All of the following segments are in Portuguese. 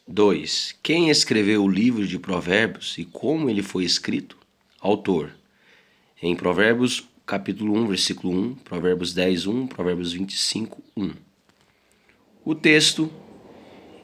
2. Quem escreveu o livro de Provérbios e como ele foi escrito? Autor. Em Provérbios, capítulo 1, versículo 1, Provérbios 10, 1, Provérbios 25, 1. O texto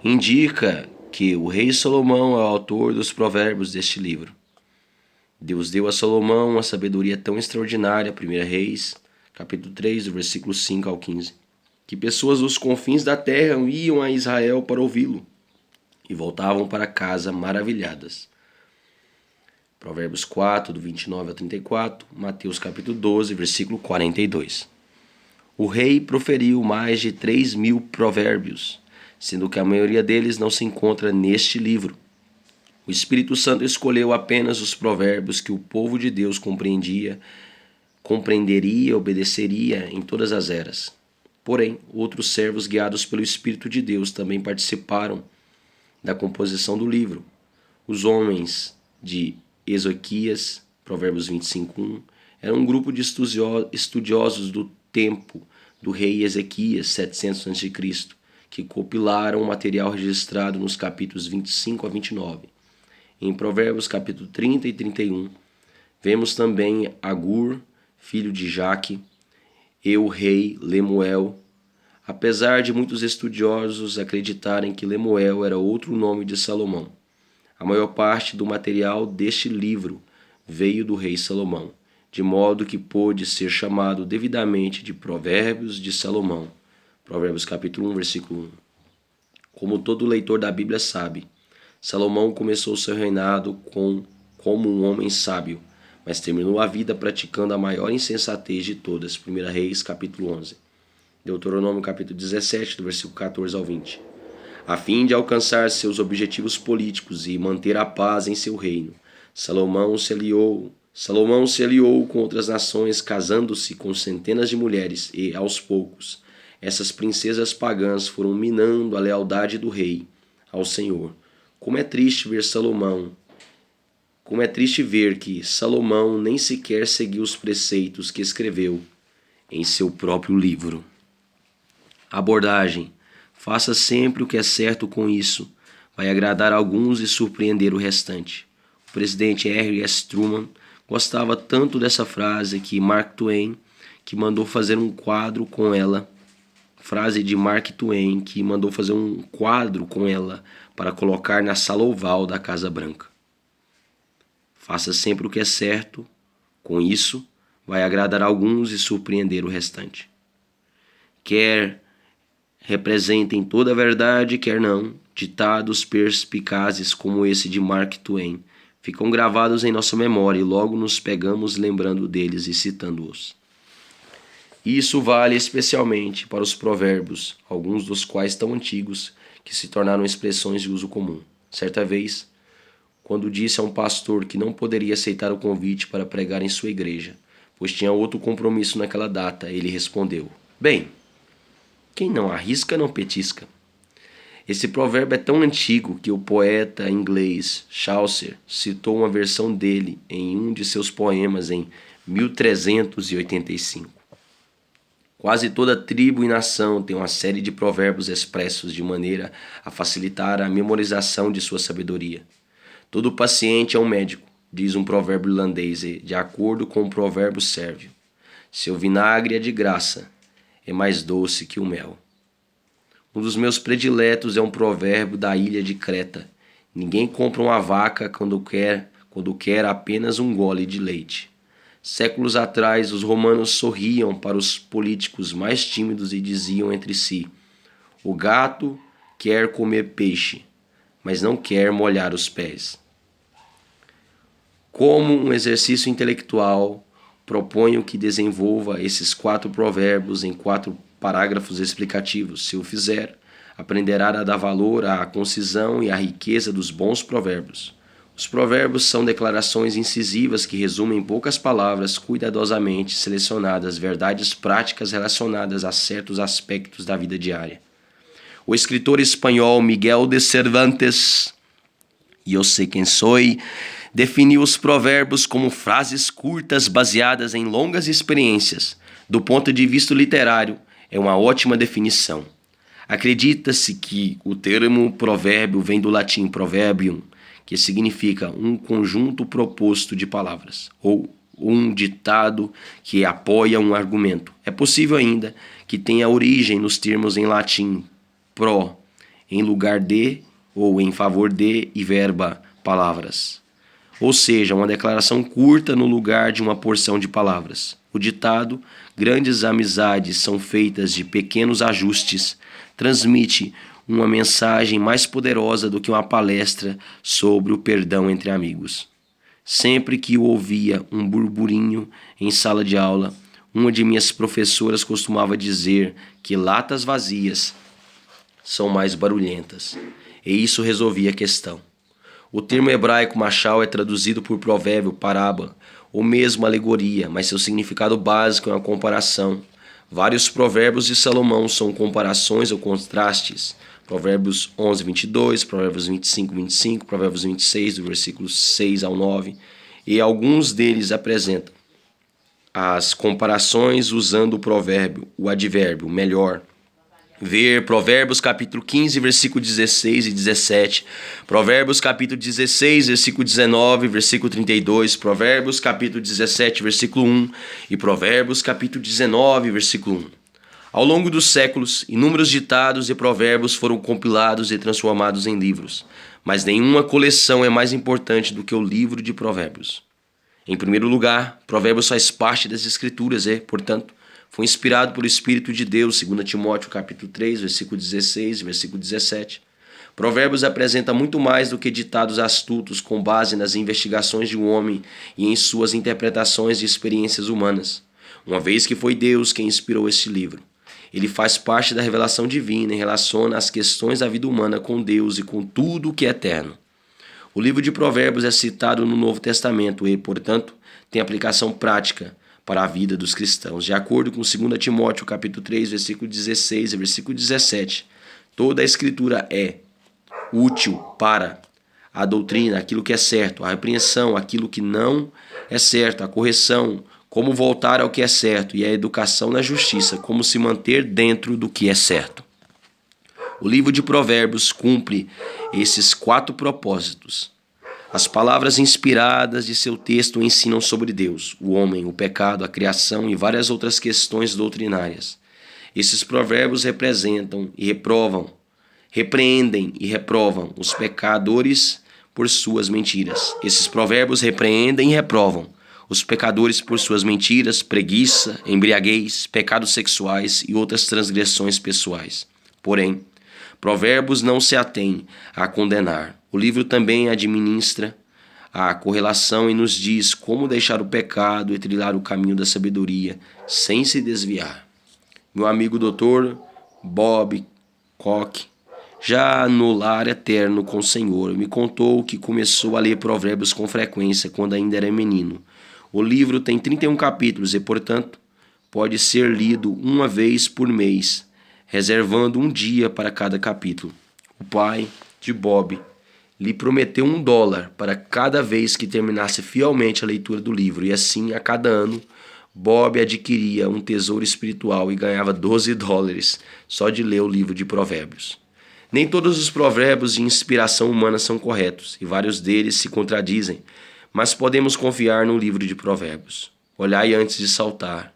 indica que o rei Salomão é o autor dos provérbios deste livro. Deus deu a Salomão uma sabedoria tão extraordinária, 1 Reis, capítulo 3, do versículo 5 ao 15, que pessoas dos confins da terra iam a Israel para ouvi-lo e voltavam para casa maravilhadas. Provérbios 4, do 29 ao 34, Mateus capítulo 12, versículo 42. O rei proferiu mais de 3.000 provérbios, sendo que a maioria deles não se encontra neste livro. O Espírito Santo escolheu apenas os provérbios que o povo de Deus compreenderia e obedeceria em todas as eras. Porém, outros servos guiados pelo Espírito de Deus também participaram da composição do livro. Os homens de Ezequias, Provérbios 25:1, eram um grupo de estudiosos do tempo do rei Ezequias, 700 a.C., que compilaram o material registrado nos capítulos 25 a 29. Em Provérbios capítulo 30 e 31, vemos também Agur, filho de Jaque, e o rei Lemuel. Apesar de muitos estudiosos acreditarem que Lemuel era outro nome de Salomão, a maior parte do material deste livro veio do rei Salomão, de modo que pôde ser chamado devidamente de Provérbios de Salomão. Provérbios capítulo 1, versículo 1. Como todo leitor da Bíblia sabe, Salomão começou seu reinado como um homem sábio, mas terminou a vida praticando a maior insensatez de todas. 1 Reis capítulo 11. Deuteronômio capítulo 17, do versículo 14 ao 20. A fim de alcançar seus objetivos políticos e manter a paz em seu reino, Salomão se aliou com outras nações, casando-se com centenas de mulheres e, aos poucos, essas princesas pagãs foram minando a lealdade do rei ao Senhor. Como é triste ver que Salomão nem sequer seguiu os preceitos que escreveu em seu próprio livro. Abordagem: faça sempre o que é certo com isso. Vai agradar alguns e surpreender o restante. O presidente Harry S. Truman gostava tanto dessa frase que Mark Twain, que mandou fazer um quadro com ela, para colocar na sala oval da Casa Branca. Faça sempre o que é certo, com isso vai agradar alguns e surpreender o restante. Quer representem toda a verdade, quer não, ditados perspicazes como esse de Mark Twain ficam gravados em nossa memória e logo nos pegamos lembrando deles e citando-os. Isso vale especialmente para os provérbios, alguns dos quais tão antigos que se tornaram expressões de uso comum. Certa vez, quando disse a um pastor que não poderia aceitar o convite para pregar em sua igreja, pois tinha outro compromisso naquela data, ele respondeu: "Bem, quem não arrisca não petisca." Esse provérbio é tão antigo que o poeta inglês Chaucer citou uma versão dele em um de seus poemas em 1385. Quase toda tribo e nação tem uma série de provérbios expressos de maneira a facilitar a memorização de sua sabedoria. Todo paciente é um médico, diz um provérbio irlandês, e, de acordo com o provérbio sérvio, seu vinagre é de graça, é mais doce que o mel. Um dos meus prediletos é um provérbio da ilha de Creta. Ninguém compra uma vaca quando quer apenas um gole de leite. Séculos atrás, os romanos sorriam para os políticos mais tímidos e diziam entre si: "O gato quer comer peixe, mas não quer molhar os pés." Como um exercício intelectual, proponho que desenvolva esses 4 provérbios em 4 parágrafos explicativos. Se o fizer, aprenderá a dar valor à concisão e à riqueza dos bons provérbios. Os provérbios são declarações incisivas que resumem em poucas palavras, cuidadosamente selecionadas, verdades práticas relacionadas a certos aspectos da vida diária. O escritor espanhol Miguel de Cervantes, eu sei quem sou, definiu os provérbios como frases curtas baseadas em longas experiências. Do ponto de vista literário, é uma ótima definição. Acredita-se que o termo provérbio vem do latim proverbium, que significa um conjunto proposto de palavras, ou um ditado que apoia um argumento. É possível ainda que tenha origem nos termos em latim pro, em lugar de, ou em favor de, e verba, palavras. Ou seja, uma declaração curta no lugar de uma porção de palavras. O ditado, grandes amizades são feitas de pequenos ajustes, transmite uma mensagem mais poderosa do que uma palestra sobre o perdão entre amigos. Sempre que eu ouvia um burburinho em sala de aula, uma de minhas professoras costumava dizer que latas vazias são mais barulhentas, e isso resolvia a questão. O termo hebraico machal é traduzido por provérbio, parábola, ou mesmo alegoria, mas seu significado básico é uma comparação. Vários provérbios de Salomão são comparações ou contrastes. Provérbios 11, 22, Provérbios 25, 25, Provérbios 26, do versículo 6 ao 9. E alguns deles apresentam as comparações usando o provérbio, o advérbio, melhor. Ver Provérbios capítulo 15, versículo 16 e 17, Provérbios capítulo 16, versículo 19, versículo 32, Provérbios capítulo 17, versículo 1 e Provérbios capítulo 19, versículo 1. Ao longo dos séculos, inúmeros ditados e provérbios foram compilados e transformados em livros, mas nenhuma coleção é mais importante do que o livro de Provérbios. Em primeiro lugar, Provérbios faz parte das Escrituras e, portanto, foi inspirado pelo Espírito de Deus, 2 Timóteo capítulo 3, versículo 16 e versículo 17. Provérbios apresenta muito mais do que ditados astutos com base nas investigações de um homem e em suas interpretações de experiências humanas, uma vez que foi Deus quem inspirou este livro. Ele faz parte da revelação divina e relaciona as questões da vida humana com Deus e com tudo o que é eterno. O livro de Provérbios é citado no Novo Testamento e, portanto, tem aplicação prática para a vida dos cristãos. De acordo com 2 Timóteo capítulo 3, versículo 16 e versículo 17, toda a Escritura é útil para a doutrina, aquilo que é certo, a repreensão, aquilo que não é certo, a correção, como voltar ao que é certo, e a educação na justiça, como se manter dentro do que é certo. O livro de Provérbios cumpre esses 4 propósitos. As palavras inspiradas de seu texto ensinam sobre Deus, o homem, o pecado, a criação e várias outras questões doutrinárias. Esses provérbios representam e repreendem e reprovam os pecadores por suas mentiras. Esses provérbios repreendem e reprovam os pecadores por suas mentiras, preguiça, embriaguez, pecados sexuais e outras transgressões pessoais. Porém, Provérbios não se atém a condenar. O livro também administra a correlação e nos diz como deixar o pecado e trilhar o caminho da sabedoria sem se desviar. Meu amigo Dr. Bob Koch, já no lar eterno com o Senhor, me contou que começou a ler Provérbios com frequência quando ainda era menino. O livro tem 31 capítulos e, portanto, pode ser lido uma vez por mês, reservando um dia para cada capítulo. O pai de Bob lhe prometeu $1 para cada vez que terminasse fielmente a leitura do livro, e assim, a cada ano, Bob adquiria um tesouro espiritual e ganhava $12 só de ler o livro de Provérbios. Nem todos os provérbios de inspiração humana são corretos, e vários deles se contradizem, mas podemos confiar no livro de Provérbios. Olhai antes de saltar.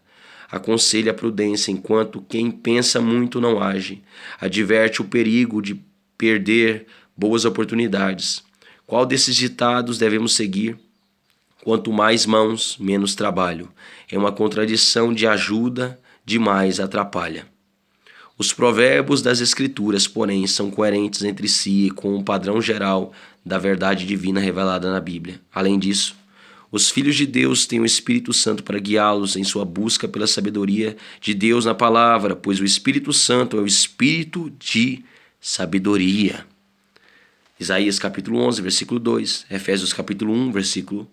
Aconselha a prudência enquanto quem pensa muito não age. Adverte o perigo de perder boas oportunidades. Qual desses ditados devemos seguir? Quanto mais mãos, menos trabalho. É uma contradição de ajuda demais atrapalha. Os provérbios das Escrituras, porém, são coerentes entre si e com o padrão geral da verdade divina revelada na Bíblia. Além disso, os filhos de Deus têm o Espírito Santo para guiá-los em sua busca pela sabedoria de Deus na palavra, pois o Espírito Santo é o Espírito de sabedoria. Isaías capítulo 11, versículo 2, Efésios capítulo 1, versículo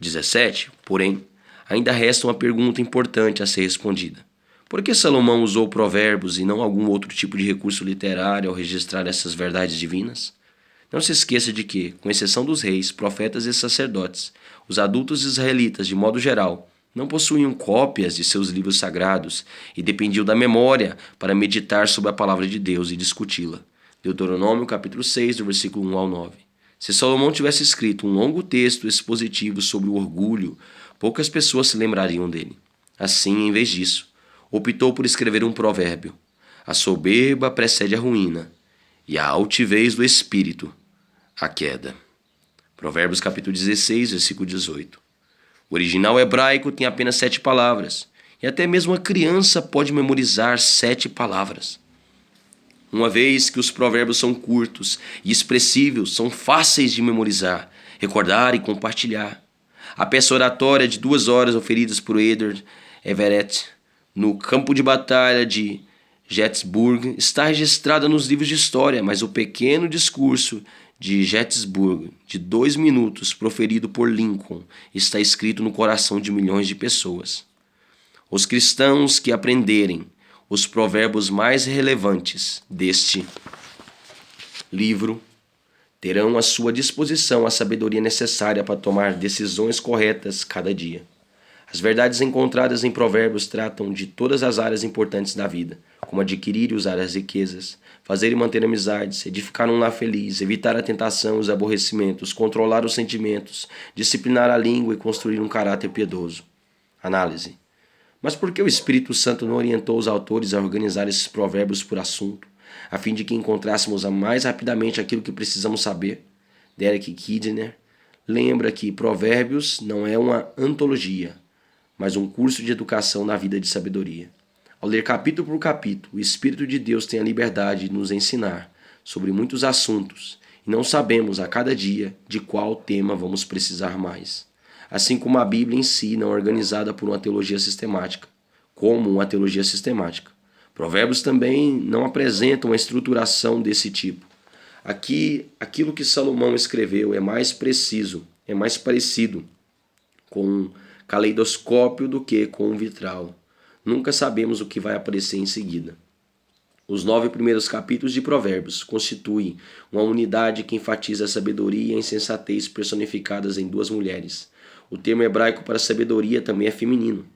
17. Porém, ainda resta uma pergunta importante a ser respondida. Por que Salomão usou provérbios e não algum outro tipo de recurso literário ao registrar essas verdades divinas? Não se esqueça de que, com exceção dos reis, profetas e sacerdotes, os adultos israelitas, de modo geral, Não possuíam cópias de seus livros sagrados e dependiam da memória para meditar sobre a palavra de Deus e discuti-la. Deuteronômio capítulo 6, do versículo 1 ao 9. Se Salomão tivesse escrito um longo texto expositivo sobre o orgulho, poucas pessoas se lembrariam dele. Assim, em vez disso, optou por escrever um provérbio. A soberba precede a ruína, e a altivez do espírito, a queda. Provérbios capítulo 16, versículo 18. O original hebraico tem apenas 7 palavras, e até mesmo a criança pode memorizar 7 palavras. Uma vez que os provérbios são curtos e expressivos, são fáceis de memorizar, recordar e compartilhar. A peça oratória de 2 horas oferidas por Edward Everett no campo de batalha de Gettysburg está registrada nos livros de história, mas o pequeno discurso de Gettysburg, de 2 minutos, proferido por Lincoln, está escrito no coração de milhões de pessoas. Os cristãos que aprenderem os provérbios mais relevantes deste livro terão à sua disposição a sabedoria necessária para tomar decisões corretas cada dia. As verdades encontradas em provérbios tratam de todas as áreas importantes da vida, como adquirir e usar as riquezas, fazer e manter amizades, edificar um lar feliz, evitar a tentação e os aborrecimentos, controlar os sentimentos, disciplinar a língua e construir um caráter piedoso. Análise. Mas por que o Espírito Santo não orientou os autores a organizar esses provérbios por assunto, a fim de que encontrássemos mais rapidamente aquilo que precisamos saber? Derek Kidner lembra que Provérbios não é uma antologia, mas um curso de educação na vida de sabedoria. Ao ler capítulo por capítulo, o Espírito de Deus tem a liberdade de nos ensinar sobre muitos assuntos e não sabemos a cada dia de qual tema vamos precisar mais. Assim como a Bíblia em si não é organizada por uma teologia sistemática, como uma teologia sistemática. Provérbios também não apresentam uma estruturação desse tipo. Aqui, aquilo que Salomão escreveu é mais preciso, é mais parecido com um caleidoscópio do que com um vitral. Nunca sabemos o que vai aparecer em seguida. Os 9 primeiros capítulos de Provérbios constituem uma unidade que enfatiza a sabedoria e a insensatez personificadas em 2 mulheres. O termo hebraico para sabedoria também é feminino.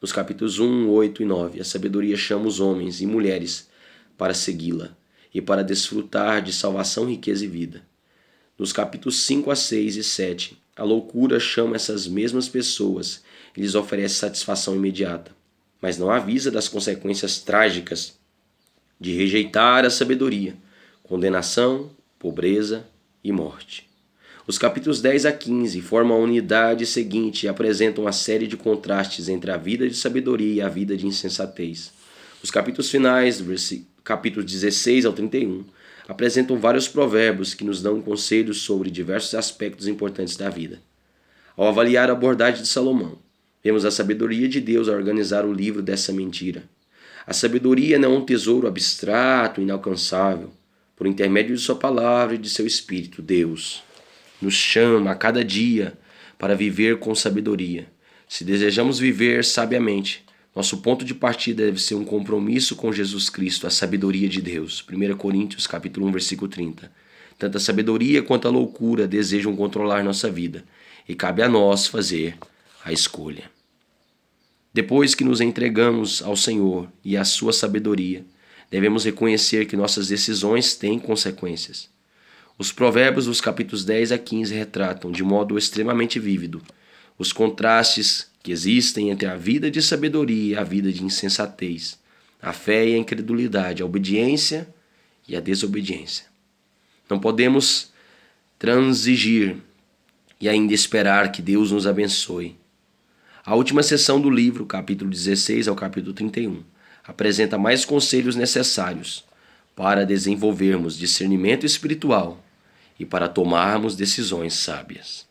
Nos capítulos 1, 8 e 9, a sabedoria chama os homens e mulheres para segui-la e para desfrutar de salvação, riqueza e vida. Nos capítulos 5 a 6 e 7, a loucura chama essas mesmas pessoas e lhes oferece satisfação imediata, mas não avisa das consequências trágicas de rejeitar a sabedoria, condenação, pobreza e morte. Os capítulos 10 a 15 formam a unidade seguinte e apresentam uma série de contrastes entre a vida de sabedoria e a vida de insensatez. Os capítulos finais, capítulos 16 ao 31, apresentam vários provérbios que nos dão conselhos sobre diversos aspectos importantes da vida. Ao avaliar a abordagem de Salomão, vemos a sabedoria de Deus a organizar o livro dessa mentira. A sabedoria não é um tesouro abstrato, inalcançável. Por intermédio de sua palavra e de seu Espírito, Deus nos chama a cada dia para viver com sabedoria. Se desejamos viver sabiamente, nosso ponto de partida deve ser um compromisso com Jesus Cristo, a sabedoria de Deus. 1 Coríntios capítulo 1, versículo 30. Tanto a sabedoria quanto a loucura desejam controlar nossa vida, e cabe a nós fazer a escolha. Depois que nos entregamos ao Senhor e à sua sabedoria, devemos reconhecer que nossas decisões têm consequências. Os provérbios dos capítulos 10 a 15 retratam, de modo extremamente vívido, os contrastes que existem entre a vida de sabedoria e a vida de insensatez, a fé e a incredulidade, a obediência e a desobediência. Não podemos transigir e ainda esperar que Deus nos abençoe. A última seção do livro, capítulo 16 ao capítulo 31, apresenta mais conselhos necessários para desenvolvermos discernimento espiritual e para tomarmos decisões sábias.